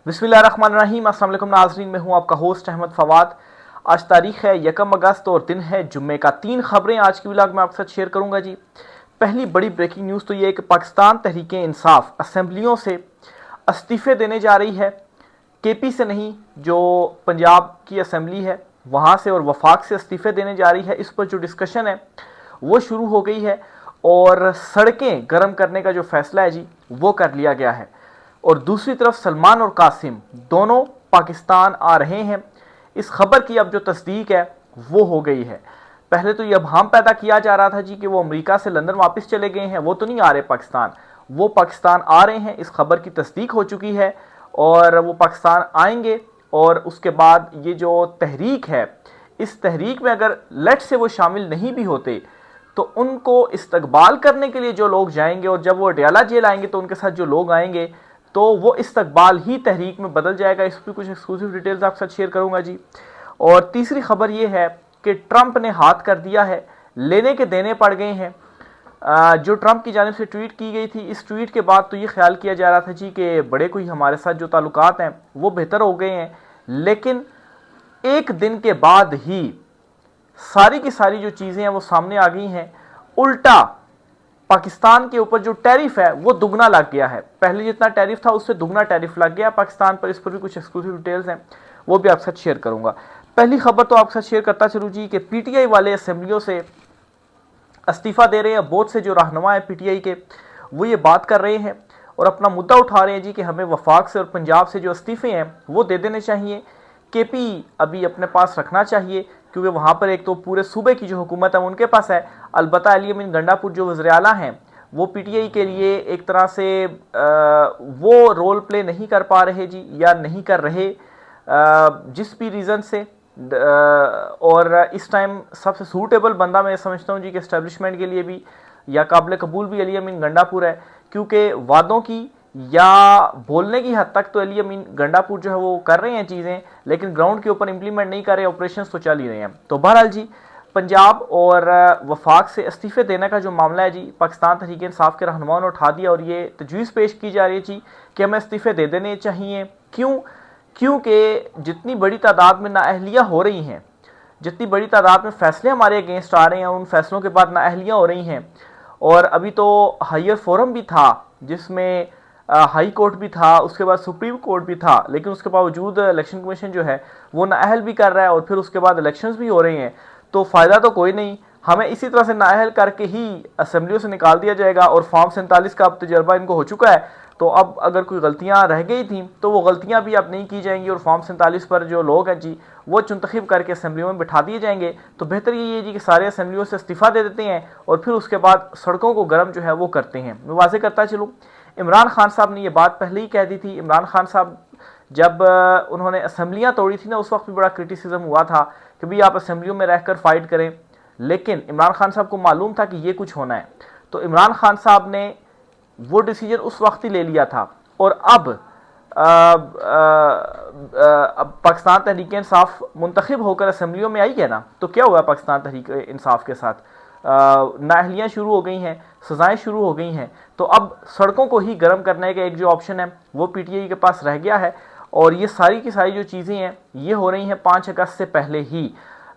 बिस्मिल्लाहिर्रहमानिर्रहीम। अस्सलाम वालेकुम नाज़रीन, मैं हूं आपका होस्ट अहमद फवाद। आज तारीख है 1 अगस्त और दिन है जुम्मे का। 3 खबरें आज की व्लॉग में आपके साथ शेयर करूंगा जी। पहली बड़ी ब्रेकिंग न्यूज़ तो ये है कि पाकिस्तान तहरीक इंसाफ असेंबलियों से इस्तीफ़े देने जा रही है। केपी से नहीं, जो पंजाब की असेंबली है वहाँ से और वफाक से इस्तीफ़े देने जा रही है। इस पर जो डिस्कशन है वो शुरू हो गई है और सड़कें गर्म करने का जो फैसला है जी वो कर लिया गया है। और दूसरी तरफ सलमान और कासिम दोनों पाकिस्तान आ रहे हैं। इस खबर की अब जो तस्दीक है वो हो गई है। पहले तो ये अबहम पैदा किया जा रहा था जी कि वो अमेरिका से लंदन वापस चले गए हैं, वो तो नहीं आ रहे पाकिस्तान, वो पाकिस्तान आ रहे हैं। इस खबर की तस्दीक हो चुकी है और वो पाकिस्तान आएंगे। और उसके बाद ये जो तहरीक है, इस तहरीक में अगर लेट से वो शामिल नहीं भी होते तो उनको इस्तकबाल करने के लिए जो लोग जाएंगे और जब वो डयाला जेल आएंगे तो उनके साथ जो लोग आएंगे तो वो इस्तकबाल ही तहरीक में बदल जाएगा। इस पर कुछ एक्सक्लूसिव डिटेल्स आपके साथ शेयर करूंगा जी। और तीसरी खबर ये है कि ट्रंप ने हाथ कर दिया है, लेने के देने पड़ गए हैं। जो ट्रंप की जानिब से ट्वीट की गई थी, इस ट्वीट के बाद तो ये ख्याल किया जा रहा था जी कि बड़े कोई हमारे साथ जो ताल्लुकात हैं वो बेहतर हो गए हैं, लेकिन एक दिन के बाद ही सारी की सारी जो चीज़ें हैं वो सामने आ गई हैं। उल्टा पाकिस्तान के ऊपर जो टैरिफ है वो दुगना लग गया है। पहले जितना टैरिफ था उससे दुगना टैरिफ लग गया पाकिस्तान पर। इस पर भी कुछ एक्सक्लूसिव डिटेल्स हैं, वो भी आपके साथ शेयर करूंगा। पहली खबर तो आपके साथ शेयर करता चलूँ जी कि पीटीआई वाले असेंबलियों से इस्तीफ़ा दे रहे हैं। बहुत से जो रहनुमा है पीटीआई के वो ये बात कर रहे हैं और अपना मुद्दा उठा रहे हैं जी कि हमें वफाक से और पंजाब से जो इस्तीफ़े हैं वो दे देने चाहिए। केपी अभी अपने पास रखना चाहिए क्योंकि वहाँ पर एक तो पूरे सूबे की जो हुकूमत है वो उनके पास है। अलबत्ता अली अमीन गंडापुर जो वज़ीर आला हैं वो पीटीआई के लिए एक तरह से वो रोल प्ले नहीं कर पा रहे जी, या नहीं कर रहे जिस भी रीज़न से। और इस टाइम सबसे सूटेबल बंदा मैं समझता हूँ जी कि इस्टेब्लिशमेंट के लिए भी या काबिल कबूल भी अली अमीन गंडापुर है, क्योंकि वादों की या बोलने की हद तक तो अली अमीन गंडापुर जो है वो कर रहे हैं चीज़ें, लेकिन ग्राउंड के ऊपर इंप्लीमेंट नहीं कर रहे, ऑपरेशन तो चल ही रहे हैं। तो बहरहाल जी, पंजाब और वफाक से इस्तीफ़े देने का जो मामला है जी, पाकिस्तान तहरीक इंसाफ के रहनुमाओं ने उठा दिया और ये तजवीज़ पेश की जा रही है जी कि हमें इस्तीफ़े दे देने चाहिए। क्यों? क्योंकि जितनी बड़ी तादाद में नाअहलियाँ हो रही हैं, जितनी बड़ी तादाद में फ़ैसले हमारे अगेंस्ट आ रहे हैं, उन फैसलों के बाद नाअहलियाँ हो रही हैं। और अभी तो हायर फोरम भी था जिसमें हाई कोर्ट भी था, उसके बाद सुप्रीम कोर्ट भी था, लेकिन उसके बावजूद इलेक्शन कमीशन जो है वो नाअहल भी कर रहा है और फिर उसके बाद इलेक्शंस भी हो रहे हैं। तो फ़ायदा तो कोई नहीं, हमें इसी तरह से नाअहल करके ही असेंबलियों से निकाल दिया जाएगा। और फॉर्म 47 का अब तजर्बा इनको हो चुका है, तो अब अगर कोई गलतियां रह गई थी तो वो गलतियां भी अब नहीं की जाएंगी और फॉर्म 47 पर जो लोग हैं जी वो चुनतखब करके असेंबलियों में बिठा दिए जाएंगे। तो बेहतर ये है जी कि सारे असेंबलियों से इस्तीफ़ा दे देते हैं और फिर उसके बाद सड़कों को गर्म जो है वो करते हैं। मैं वाज़ेह करता चलूँ, इमरान खान साहब ने ये बात पहले ही कह दी थी। इमरान खान साहब जब उन्होंने असेंबलियाँ तोड़ी थी ना, उस वक्त भी बड़ा क्रिटिसिज्म हुआ था कि भाई आप असेंबलियों में रहकर फाइट करें, लेकिन इमरान खान साहब को मालूम था कि ये कुछ होना है। तो इमरान खान साहब ने वो डिसीजन उस वक्त ही ले लिया था। और अब पाकिस्तान तहरीक इंसाफ मुंतखब होकर असेंबलियों में आई है ना, तो क्या हुआ पाकिस्तान तहरीक इंसाफ के साथ? नाअहलियाँ शुरू हो गई हैं, सज़ाएँ शुरू हो गई हैं। तो अब सड़कों को ही गर्म करने का एक जो ऑप्शन है वो पीटीआई के पास रह गया है। और ये सारी की सारी जो चीज़ें हैं ये हो रही हैं 5 अगस्त से पहले ही।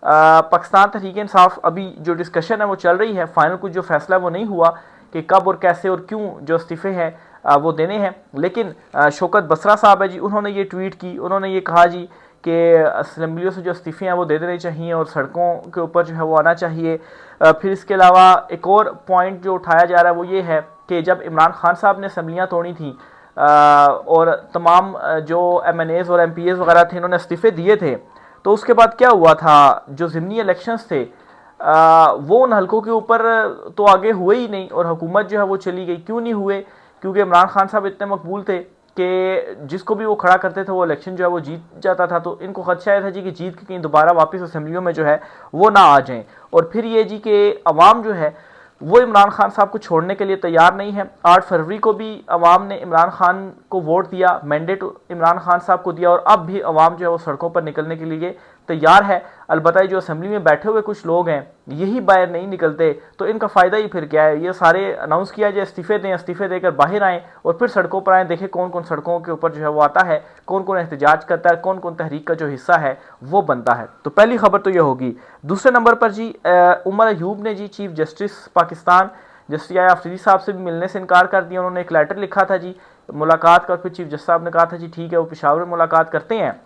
पाकिस्तान तहरीक इंसाफ अभी जो डिस्कशन है वो चल रही है, फाइनल कुछ जो फैसला वो नहीं हुआ कि कब और कैसे और क्यों जो इस्तीफ़े हैं वो देने हैं। लेकिन शौकत बसरा साहब है जी, उन्होंने ये ट्वीट की, उन्होंने ये कहा जी कि असेंबलियों से जो इस्तीफ़े हैं वो दे देने चाहिए और सड़कों के ऊपर जो है वो आना चाहिए। फिर इसके अलावा एक और पॉइंट जो उठाया जा रहा है वो ये है कि जब इमरान खान साहब ने असेंबलियाँ तोड़ी थी और तमाम जो MNAs और MPAs वगैरह थे इन्होंने इस्तीफ़े दिए थे, तो उसके बाद क्या हुआ था, जो ज़िमनी इलेक्शंस थे वो उन हलकों के ऊपर तो आगे हुए ही नहीं और हुकूमत जो है वो चली गई। क्यों नहीं हुए? क्योंकि इमरान खान साहब इतने मकबूल थे कि जिसको भी वो खड़ा करते थे वो इलेक्शन जो है वो जीत जाता था। तो इनको खदशा यह था जी कि जीत के कहीं दोबारा वापस असेंबलियों में जो है वो ना आ जाएं। और फिर ये जी कि अवाम जो है वो इमरान खान साहब को छोड़ने के लिए तैयार नहीं है। 8 फरवरी को भी अवाम ने इमरान खान को वोट दिया, मैंडेट इमरान खान साहब को दिया और अब भी अवाम जो है वो सड़कों पर निकलने के लिए तैयार है। अलबत्ता जो असेंबली में बैठे हुए कुछ लोग हैं यही बाहर नहीं निकलते, तो इनका फ़ायदा ही फिर क्या है। ये सारे अनाउंस किया जाए इस्तीफ़े दें, इस्तीफ़े देकर बाहर आएँ और फिर सड़कों पर आएँ, देखें कौन कौन सड़कों के ऊपर जो है वो आता है, कौन कौन एहतजाज करता है, कौन कौन तहरीक का जो हिस्सा है वो बनता है। तो पहली खबर तो ये होगी। दूसरे नंबर पर जी उमर अयूब ने जी chief justice Pakistan justice Afridi साहब से भी मिलने से इनकार कर दिया। उन्होंने एक लेटर लिखा था जी मुलाकात का, फिर चीफ जस्टिस साहब ने कहा था जी ठीक है वो पेशावर में मुलाकात करते हैं।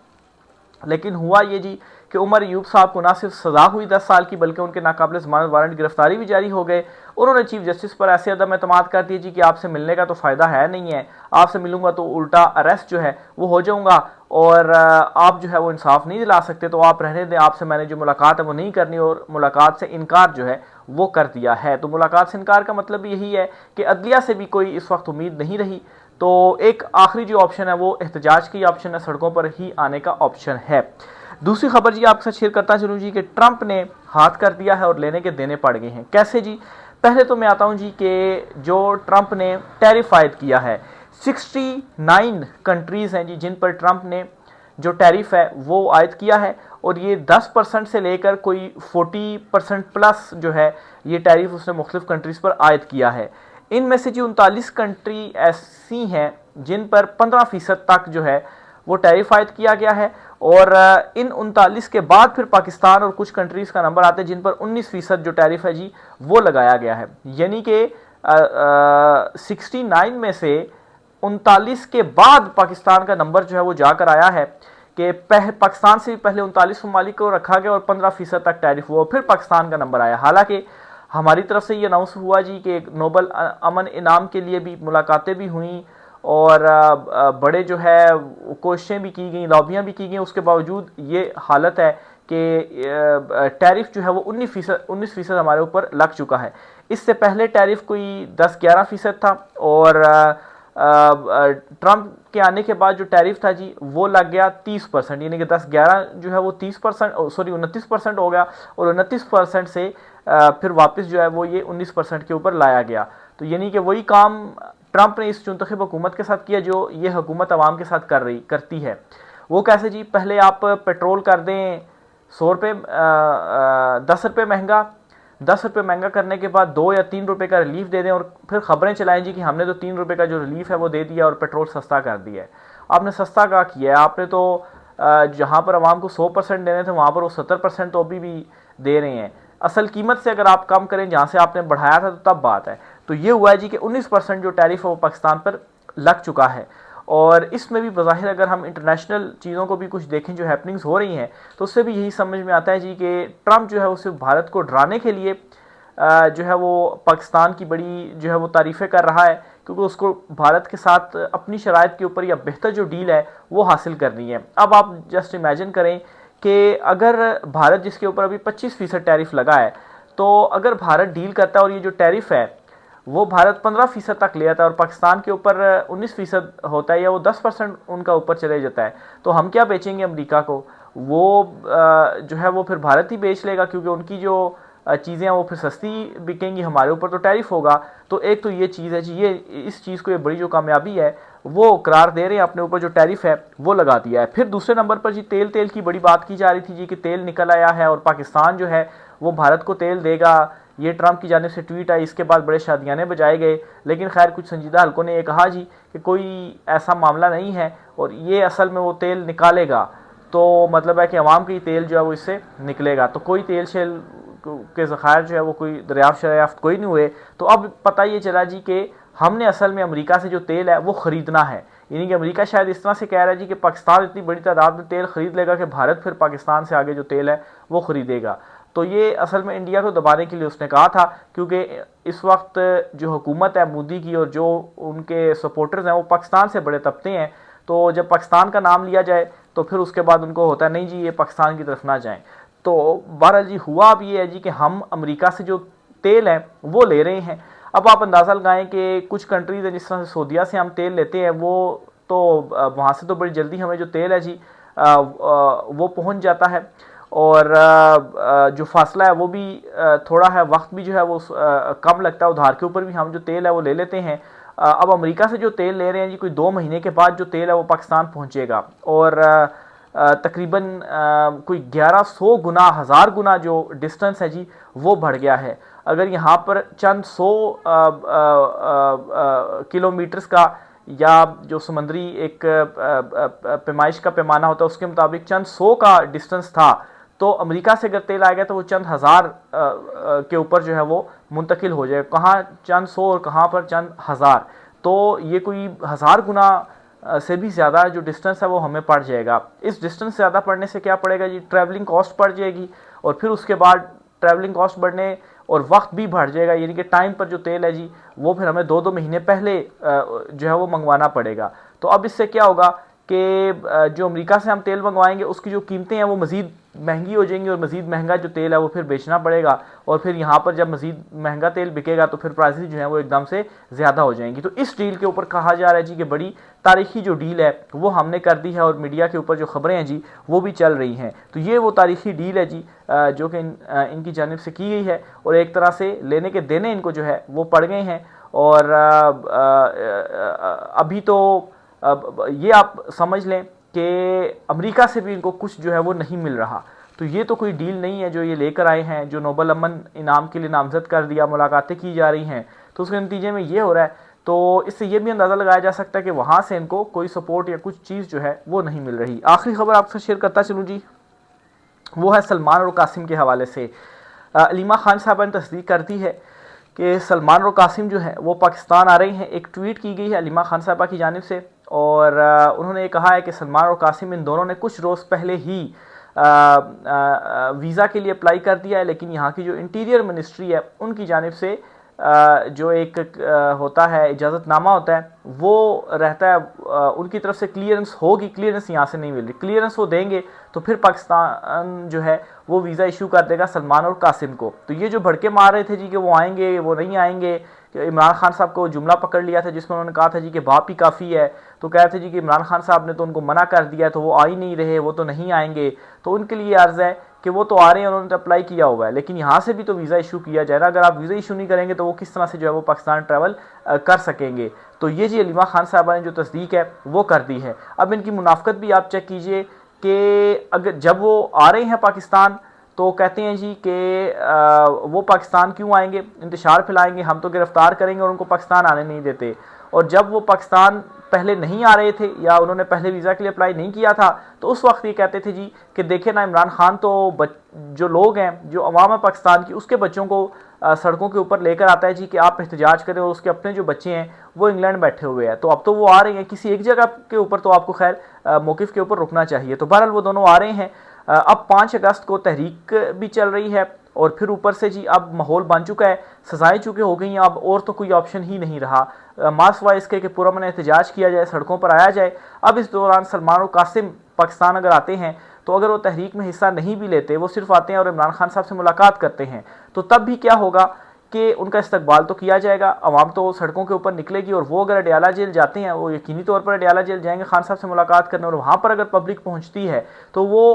लेकिन हुआ ये जी कि उमर अयूब साहब को ना सिर्फ सजा हुई 10 साल की, बल्कि उनके नाकाबिल ज़मानत वारंट गिरफ्तारी भी जारी हो गए। उन्होंने चीफ जस्टिस पर ऐसे अदम एतमाद कर दिया जी कि आपसे मिलने का तो फ़ायदा है नहीं है, आपसे मिलूंगा तो उल्टा अरेस्ट जो है वो हो जाऊंगा और आप जो है वो इंसाफ नहीं दिला सकते, तो आप रहने दें, आपसे मैंने जो मुलाकात है वो नहीं करनी। और मुलाकात से इनकार जो है वो कर दिया है। तो मुलाकात से इनकार का मतलब यही है कि अदलिया से भी कोई इस वक्त उम्मीद नहीं रही। तो एक आखिरी जो ऑप्शन है वो एहतजाज की ऑप्शन है, सड़कों पर ही आने का ऑप्शन है। दूसरी खबर जी आपके साथ शेयर करता चलूँ जी कि ट्रंप ने हाथ कर दिया है और लेने के देने पड़ गए हैं। कैसे जी? पहले तो मैं आता हूँ जी कि जो ट्रंप ने टैरिफ आयद किया है, 69 कंट्रीज़ हैं जी जिन पर ट्रंप ने जो टैरिफ है वो आयद किया है, और ये 10% से लेकर कोई 40% प्लस जो है ये टैरिफ उसने मुख्तलिफ कंट्रीज़ पर आयद किया है। इनमें से जी 39 कंट्री ऐसी हैं जिन पर 15% तक जो है वो टैरिफ आयद किया गया है, और इन 39 के बाद फिर पाकिस्तान और कुछ कंट्रीज़ का नंबर आते हैं जिन पर 19% जो टैरिफ है जी वो लगाया गया है। यानी कि 69 में से 39 के बाद पाकिस्तान का नंबर जो है वो जाकर आया है कि पाकिस्तान से भी पहले 39 ममालिक को रखा गया और 15% तक टैरिफ हुआ, फिर पाकिस्तान का नंबर आया। हालांकि हमारी तरफ से ये अनाउंस हुआ जी कि नोबल अमन इनाम के लिए भी मुलाकातें भी हुई और बड़े जो है कोशिशें भी की गई, लॉबियाँ भी की गई, उसके बावजूद ये हालत है कि टैरिफ जो है वो 19% हमारे ऊपर लग चुका है। इससे पहले टैरिफ कोई 10-11% था, और ट्रंप के आने के बाद जो टैरिफ था जी वो लग गया 30%, यानी कि 10-11 जो है वो 30% सॉरी 29% हो गया, और 29% से फिर वापस जो है वो ये 19% के ऊपर लाया गया। तो यानी कि वही काम ट्रंप ने इस चुनतखब हुकूमत के साथ किया जो ये हुकूमत आवाम के साथ करती है। वो कैसे जी? पहले आप पेट्रोल कर दें 100 रुपये 10 रुपये महंगा, 10 रुपये महंगा करने के बाद 2 या 3 रुपये का रिलीफ दे दें, और फिर खबरें चलाएं जी कि हमने तो 3 रुपये का जो रिलीफ है वो दे दिया और पेट्रोल सस्ता कर दिया है। आपने सस्ता क्या किया है? आपने तो जहाँ पर आवाम को 100% देने थे वहाँ पर वो 70% तो अभी भी दे रहे हैं। असल कीमत से अगर आप कम करें जहाँ से आपने बढ़ाया था तो तब बात है। तो ये हुआ है जी कि 19% जो टैरिफ है वो पाकिस्तान पर लग चुका है। और इसमें भी बज़ाहिर अगर हम इंटरनेशनल चीज़ों को भी कुछ देखें जो हैपनिंग्स हो रही हैं, तो उससे भी यही समझ में आता है जी कि ट्रंप जो है वो सिर्फ भारत को डराने के लिए जो है वो पाकिस्तान की बड़ी जो है वो तारीफ़ें कर रहा है, क्योंकि उसको भारत के साथ अपनी शराइत के ऊपर या बेहतर जो डील है वो हासिल करनी है। अब आप जस्ट इमेजिन करें कि अगर भारत जिसके ऊपर अभी 25% टैरिफ लगा है, तो अगर भारत डील करता है और ये जो टैरिफ है वो भारत 15% तक ले आता है और पाकिस्तान के ऊपर 19% होता है या वो 10% उनका ऊपर चले जाता है, तो हम क्या बेचेंगे अमेरिका को? वो जो है वो फिर भारत ही बेच लेगा, क्योंकि उनकी जो चीज़ें हैं वो फिर सस्ती बिकेंगी, हमारे ऊपर तो टैरिफ होगा। तो एक तो ये चीज़ है जी, ये इस चीज़ को ये बड़ी जो कामयाबी है वो करार दे रहे हैं, अपने ऊपर जो टैरिफ है वो लगा दिया है। फिर दूसरे नंबर पर जी तेल की बड़ी बात की जा रही थी जी कि तेल निकल आया है और पाकिस्तान जो है वो भारत को तेल देगा, ये ट्रंप की जानिब से ट्वीट आई। इसके बाद बड़े शादियाने बजाए गए, लेकिन खैर कुछ संजीदा हलकों ने यह कहा जी कि कोई ऐसा मामला नहीं है और ये असल में वो तेल निकालेगा, तो मतलब है कि अवाम की तेल जो है वो इससे निकलेगा। तो कोई तेल शेल के ज़खायर जो है वो कोई दरियाफ्त शरियाफ्त कोई नहीं हुए। तो अब पता ये चला जी कि हमने असल में अमेरिका से जो तेल है वो ख़रीदना है, यानी कि अमेरिका शायद इस तरह से कह रहा है जी कि पाकिस्तान इतनी बड़ी तादाद में तेल ख़रीद लेगा कि भारत फिर पाकिस्तान से आगे जो तेल है वो ख़रीदेगा। तो ये असल में इंडिया को दबाने के लिए उसने कहा था, क्योंकि इस वक्त जो हुकूमत है मोदी की और जो उनके सपोर्टर्स हैं वो पाकिस्तान से बड़े तबते हैं। तो जब पाकिस्तान का नाम लिया जाए तो फिर उसके बाद उनको होता है नहीं जी ये पाकिस्तान की तरफ ना जाएं। तो बहरहाल जी हुआ अब ये है जी कि हम अमेरिका से जो तेल है वो ले रहे हैं। अब आप अंदाज़ा लगाएं कि कुछ कंट्रीज़ हैं जिस तरह से सऊदीया से हम तेल लेते हैं, वो तो वहाँ से तो बड़ी जल्दी हमें जो तेल है जी वो पहुँच जाता है, और जो फासला है वो भी थोड़ा है, वक्त भी जो है वो कम लगता है, उधार के ऊपर भी हम जो तेल है वो ले लेते हैं। अब अमेरिका से जो तेल ले रहे हैं जी कोई 2 महीने के बाद जो तेल है वो पाकिस्तान पहुँचेगा, और तकरीबन कोई 1100 गुना 1000 गुना जो डिस्टेंस है जी वो बढ़ गया है। अगर यहाँ पर चंद 100 किलोमीटर्स का या जो समुद्री एक पैमाइश का पैमाना होता है उसके मुताबिक चंद 100 का डिस्टेंस था, तो अमेरिका से अगर तेल आ गया तो वो चंद 1000 के ऊपर जो है वो मुंतकिल हो जाए। कहाँ चंद 100 और कहाँ पर चंद 1000, तो ये कोई 1000 गुना से भी ज़्यादा जो डिस्टेंस है वो हमें पड़ जाएगा। इस डिस्टेंस से ज़्यादा पड़ने से क्या पड़ेगा जी, ट्रैवलिंग कॉस्ट बढ़ जाएगी, और फिर उसके बाद ट्रैवलिंग कॉस्ट बढ़ने और वक्त भी बढ़ जाएगा, यानी कि टाइम पर जो तेल है जी वो फिर हमें 2-2 महीने पहले जो है वो मंगवाना पड़ेगा। तो अब इससे क्या होगा कि जो अमेरिका से हम तेल मंगवाएंगे उसकी जो कीमतें हैं वो मज़ीद महंगी हो जाएंगी, और मज़ीद महंगा जो तेल है वो फिर बेचना पड़ेगा, और फिर यहाँ पर जब मज़ीद महंगा तेल बिकेगा तो फिर प्राइसेस जो है वो एकदम से ज़्यादा हो जाएंगी। तो इस डील के ऊपर कहा जा रहा है जी कि बड़ी तारीखी जो डील है वो हमने कर दी है, और मीडिया के ऊपर जो खबरें हैं जी वो भी चल रही हैं। तो ये वो तारीखी डील है जी जो कि इनकी जानिब से की गई है, और एक तरह से लेने के देने इनको जो है वो पड़ गए हैं। और अभी तो ये आप समझ लें कि अमेरिका से भी इनको कुछ जो है वो नहीं मिल रहा। तो ये तो कोई डील नहीं है जो ये लेकर आए हैं, जो नोबल अमन इनाम के लिए नामजद कर दिया, मुलाकातें की जा रही हैं, तो उसके नतीजे में ये हो रहा है। तो इससे ये भी अंदाज़ा लगाया जा सकता है कि वहाँ से इनको कोई सपोर्ट या कुछ चीज़ जो है वो नहीं मिल रही। आखिरी खबर आपसे शेयर करता चलूँ जी, वो है सलमान और कासिम के हवाले से। अलीमा खान साहबा ने तस्दीक कर दी है कि सलमान और कासिम जो है वो पाकिस्तान आ रहे हैं। एक ट्वीट की गई है अलीमा खान साहबा की जानिब से, और उन्होंने ये कहा है कि सलमान और कासिम इन दोनों ने कुछ रोज़ पहले ही वीज़ा के लिए अप्लाई कर दिया है, लेकिन यहाँ की जो इंटीरियर मिनिस्ट्री है उनकी जानिब से जो एक होता है इजाज़तनामा होता है वो रहता है, उनकी तरफ से क्लियरेंस होगी, क्लियरेंस यहाँ से नहीं मिल रही, क्लियरेंस वो देंगे तो फिर पाकिस्तान जो है वो वीज़ा इशू कर देगा सलमान और कासिम को। तो ये जो भड़के मार रहे थे जी कि वो आएंगे वो नहीं आएंगे, इमरान खान साहब को जुमला पकड़ लिया था जिसमें उन्होंने कहा था जी कि बाप ही काफ़ी है, तो कह रहे थे जी कि इमरान खान साहब ने तो उनको मना कर दिया तो वो आ ही नहीं रहे, वो तो नहीं आएंगे। तो उनके लिए अर्ज़ है कि वो तो आ रहे हैं, उन्होंने तो अप्लाई किया हुआ है, लेकिन यहाँ से भी तो वीज़ा इशू किया जाए ना। अगर आप वीज़ा इशू नहीं करेंगे तो वो किस तरह से जो है वो पाकिस्तान ट्रैवल कर सकेंगे। तो ये जी अलीमा खान साहबा ने जो तस्दीक है वो कर दी है। अब इनकी मुनाफ़कत भी आप चेक कीजिए कि अगर जब वो आ रहे हैं पाकिस्तान तो कहते हैं जी कि वो पाकिस्तान क्यों आएंगे, इंतशार फैलाएंगे, हम तो गिरफ्तार करेंगे, और उनको पाकिस्तान आने नहीं देते। और जब वो पाकिस्तान पहले नहीं आ रहे थे या उन्होंने पहले वीज़ा के लिए अप्लाई नहीं किया था तो उस वक्त ये कहते थे जी कि देखें ना, इमरान खान तो जो लोग हैं, जो अवाम है पाकिस्तान की, उसके बच्चों को सड़कों के ऊपर लेकर आता है जी कि आप एहतजाज करें, और उसके अपने जो बच्चे हैं वो इंग्लैंड बैठे हुए हैं। तो अब तो वो आ रहे हैं किसी एक जगह के ऊपर, तो आपको खैर मौक़िफ़ के ऊपर रुकना चाहिए। तो बहरहाल वो दोनों आ रहे हैं। अब 5 अगस्त को तहरीक भी चल रही है, और फिर ऊपर से जी अब माहौल बन चुका है, सजाएं चुके हो गई हैं, अब और तो कोई ऑप्शन ही नहीं रहा। मास वाइज इसके कि पुरअमन एहतजाज किया जाए, सड़कों पर आया जाए। अब इस दौरान सलमान और कासिम पाकिस्तान अगर आते हैं तो अगर वो तहरीक में हिस्सा नहीं भी लेते, वो सिर्फ आते हैं और इमरान खान साहब से मुलाकात करते हैं, तो तब भी क्या होगा कि उनका इस्तकबाल तो किया जाएगा, अवाम तो सड़कों के ऊपर निकलेगी, और वो अगर अडयाला जेल जाते हैं वो यकीनी तौर पर अडयाला जेल जाएंगे खान साहब से मुलाकात करने, और वहाँ पर अगर पब्लिक पहुँचती है तो वो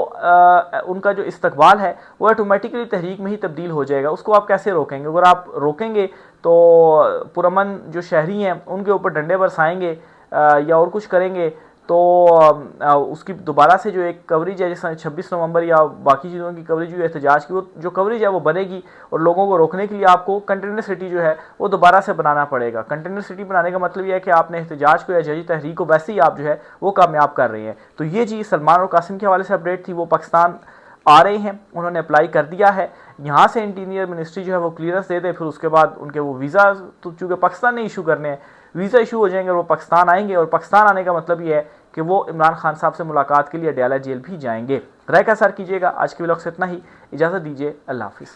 उनका जो इस्तकबाल है वो ऑटोमेटिकली तहरीक में ही तब्दील हो जाएगा। उसको आप कैसे रोकेंगे? अगर आप रोकेंगे तो पुरअमन जो शहरी हैं उनके ऊपर डंडे बरसाएंगे या और कुछ करेंगे, तो उसकी दोबारा से जो एक कवरेज है जैसे 26 नवंबर या बाकी चीज़ों की कवरेज हुई एहतजाज की, वो जो कवरेज है वो बनेगी, और लोगों को रोकने के लिए आपको कंटेनर सिटी जो है वो दोबारा से बनाना पड़ेगा। कंटेनर सिटी बनाने का मतलब यह है कि आपने एहतजाज को या जजी तहरीक को वैसे ही आप जो है वो कामयाब कर रहे हैं। तो ये जी सलमान और कासिम के हवाले से अपडेट थी। वो पाकिस्तान आ रहे हैं, उन्होंने अप्लाई कर दिया है, यहाँ से इंटीरियर मिनिस्ट्री जो है वो क्लियरेंस दे दे, फिर उसके बाद उनके वो वीज़ा तो चूँकि पाकिस्तान ने इशू करने हैं, वीज़ा इशू हो जाएंगे और वो पाकिस्तान आएंगे, और पाकिस्तान आने का मतलब ये है कि वो इमरान खान साहब से मुलाकात के लिए अडयाला जेल भी जाएंगे। राय का सर कीजिएगा। आज के व्लॉग से इतना ही, इजाज़त दीजिए, अल्लाह हाफिज़।